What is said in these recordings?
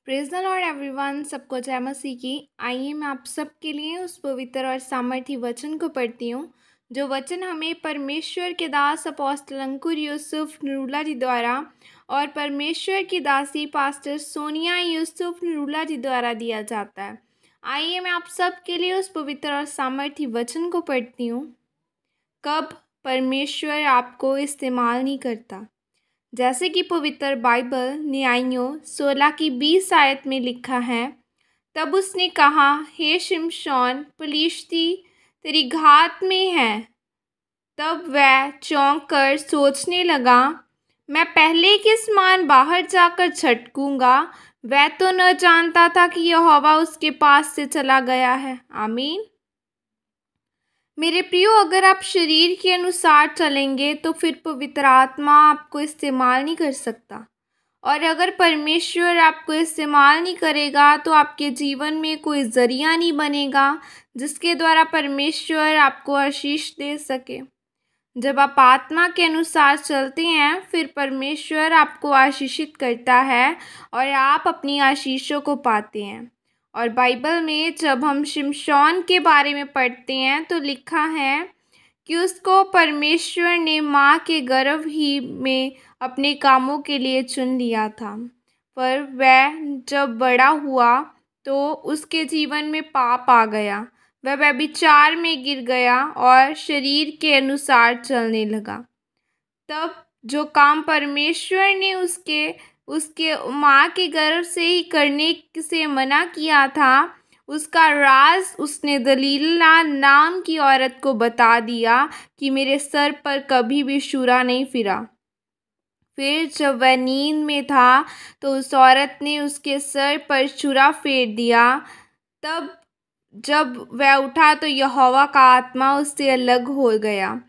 Praise the Lord everyone. सबको जय मसीह की। आइए मैं आप सबके लिए उस पवित्र और सामर्थी वचन को पढ़ती हूँ, जो वचन हमें परमेश्वर के दास अपोस्टल अंकुर यूसुफ नरूला जी द्वारा और परमेश्वर की दासी पास्टर सोनिया यूसुफ नरूला जी द्वारा दिया जाता है। आइए मैं आप सबके लिए उस पवित्र और सामर्थी वचन को पढ़ती हूँ। कब परमेश्वर आपको इस्तेमाल नहीं करता। जैसे कि पवित्र बाइबल न्यायों 16 की 20 आयत में लिखा है, तब उसने कहा, हे शिमशोन फलिश्ती तेरी घात में है। तब वह चौंक कर सोचने लगा, मैं पहले के समान बाहर जाकर झटकूंगा। वह तो न जानता था कि यहोवा उसके पास से चला गया है। आमीन। मेरे प्रियो, अगर आप शरीर के अनुसार चलेंगे तो फिर पवित्र आत्मा आपको इस्तेमाल नहीं कर सकता। और अगर परमेश्वर आपको इस्तेमाल नहीं करेगा तो आपके जीवन में कोई ज़रिया नहीं बनेगा जिसके द्वारा परमेश्वर आपको आशीष दे सके। जब आप आत्मा के अनुसार चलते हैं फिर परमेश्वर आपको आशीषित करता है और आप अपनी आशीषों को पाते हैं। और बाइबल में जब हम शिमशोन के बारे में पढ़ते हैं तो लिखा है कि उसको परमेश्वर ने माँ के गर्भ ही में अपने कामों के लिए चुन लिया था। पर वह जब बड़ा हुआ तो उसके जीवन में पाप आ गया। वह व्यभिचार में गिर गया और शरीर के अनुसार चलने लगा। तब जो काम परमेश्वर ने उसके माँ के गर्भ से ही करने से मना किया था, उसका राज उसने दलीला नाम की औरत को बता दिया कि मेरे सर पर कभी भी छुरा नहीं फिरा। फिर जब वह नींद में था तो उस औरत ने उसके सर पर छुरा फेर दिया। तब जब वह उठा तो यहोवा का आत्मा उससे अलग हो गया।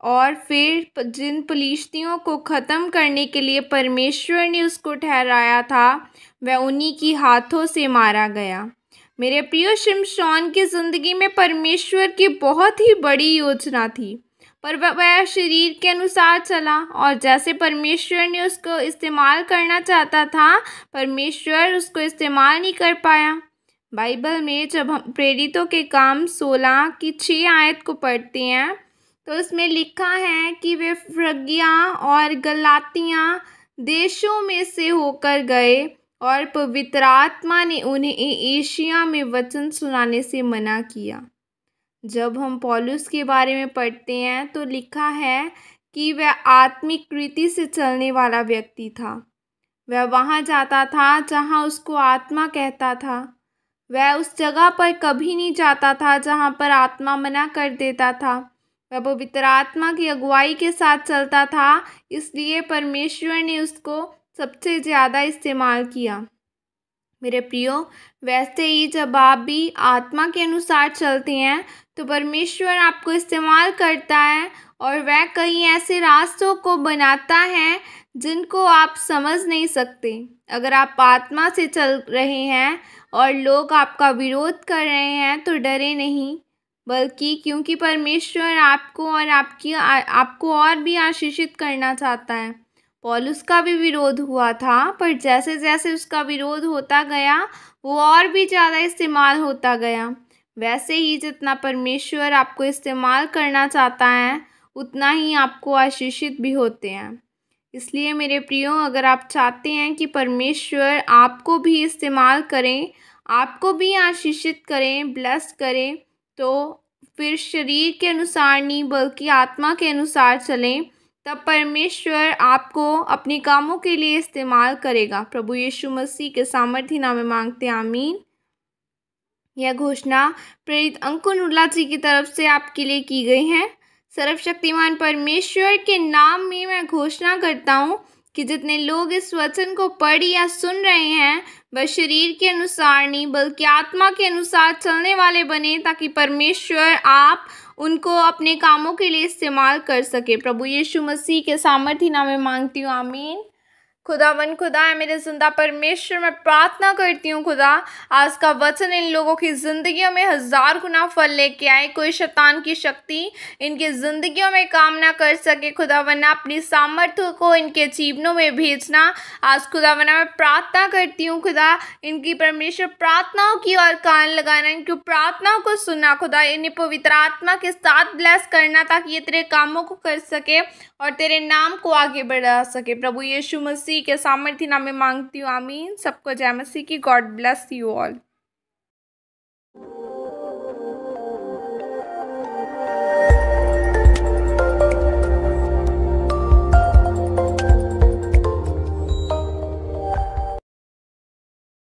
और फिर जिन फलिश्तियों को ख़त्म करने के लिए परमेश्वर ने उसको ठहराया था, वह उन्हीं की हाथों से मारा गया। मेरे प्रिय, शिमशोन की ज़िंदगी में परमेश्वर की बहुत ही बड़ी योजना थी, पर वह शरीर के अनुसार चला और जैसे परमेश्वर ने उसको इस्तेमाल करना चाहता था, परमेश्वर उसको इस्तेमाल नहीं कर पाया। बाइबल में जब हम प्रेरितों के काम 16 की 6 आयत को पढ़ते हैं तो उसमें लिखा है कि वे फ्रगिया और गलातिया देशों में से होकर गए और पवित्र आत्मा ने उन्हें एशिया में वचन सुनाने से मना किया। जब हम पौलुस के बारे में पढ़ते हैं तो लिखा है कि वह आत्मिक रीति से चलने वाला व्यक्ति था। वह वहाँ जाता था जहाँ उसको आत्मा कहता था। वह उस जगह पर कभी नहीं जाता था जहाँ पर आत्मा मना कर देता था। वह पवित्र आत्मा की अगुवाई के साथ चलता था, इसलिए परमेश्वर ने उसको सबसे ज़्यादा इस्तेमाल किया। मेरे प्रियो, वैसे ही जब आप भी आत्मा के अनुसार चलते हैं तो परमेश्वर आपको इस्तेमाल करता है और वह कई ऐसे रास्तों को बनाता है जिनको आप समझ नहीं सकते। अगर आप आत्मा से चल रहे हैं और लोग आपका विरोध कर रहे हैं तो डरे नहीं, बल्कि क्योंकि परमेश्वर आपको और आपको और भी आशीषित करना चाहता है। पौलुस का भी विरोध हुआ था, पर जैसे जैसे उसका विरोध होता गया वो और भी ज़्यादा इस्तेमाल होता गया। वैसे ही जितना परमेश्वर आपको इस्तेमाल करना चाहता है उतना ही आपको आशीषित भी होते हैं। इसलिए मेरे प्रियो, अगर आप चाहते हैं कि परमेश्वर आपको भी इस्तेमाल करें, आपको भी आशीषित करें, ब्लेस करें, तो फिर शरीर के अनुसार नहीं बल्कि आत्मा के अनुसार चलें, तब परमेश्वर आपको अपने कामों के लिए इस्तेमाल करेगा। प्रभु यीशु मसीह के सामर्थी नाम में मांगते हैं, आमीन। यह घोषणा प्रेरित अंकुर नरूला जी की तरफ से आपके लिए की गई है। सर्वशक्तिमान परमेश्वर के नाम में मैं घोषणा करता हूँ कि जितने लोग इस वचन को पढ़ या सुन रहे हैं वह शरीर के अनुसार नहीं बल्कि आत्मा के अनुसार चलने वाले बने, ताकि परमेश्वर आप उनको अपने कामों के लिए इस्तेमाल कर सके। प्रभु यीशु मसीह के सामर्थी नाम में मांगती हूँ, आमीन। खुदावन खुदा है मेरे जिंदा परमेश्वर, मैं प्रार्थना करती हूँ खुदा, आज का वचन इन लोगों की जिंदगियों में 1000 गुना फल लेके आए। कोई शैतान की शक्ति इनकी जिंदगियों में काम ना कर सके खुदावन, अपनी सामर्थ्य को इनके जीवनों में भेजना। आज खुदावन मैं प्रार्थना करती हूँ खुदा, इनकी परमेश्वर प्रार्थनाओं की ओर कान लगाना, इनकी प्रार्थनाओं को सुनना खुदा, इन्हें पवित्र आत्मा के साथ ब्लेस करना ताकि ये तेरे कामों को कर सके और तेरे नाम को आगे बढ़ा सके। प्रभु यीशु मसीह के सामर्थ्य नाम में मांगती हूँ, आमीन। सबको जय मसीह की। God bless you all.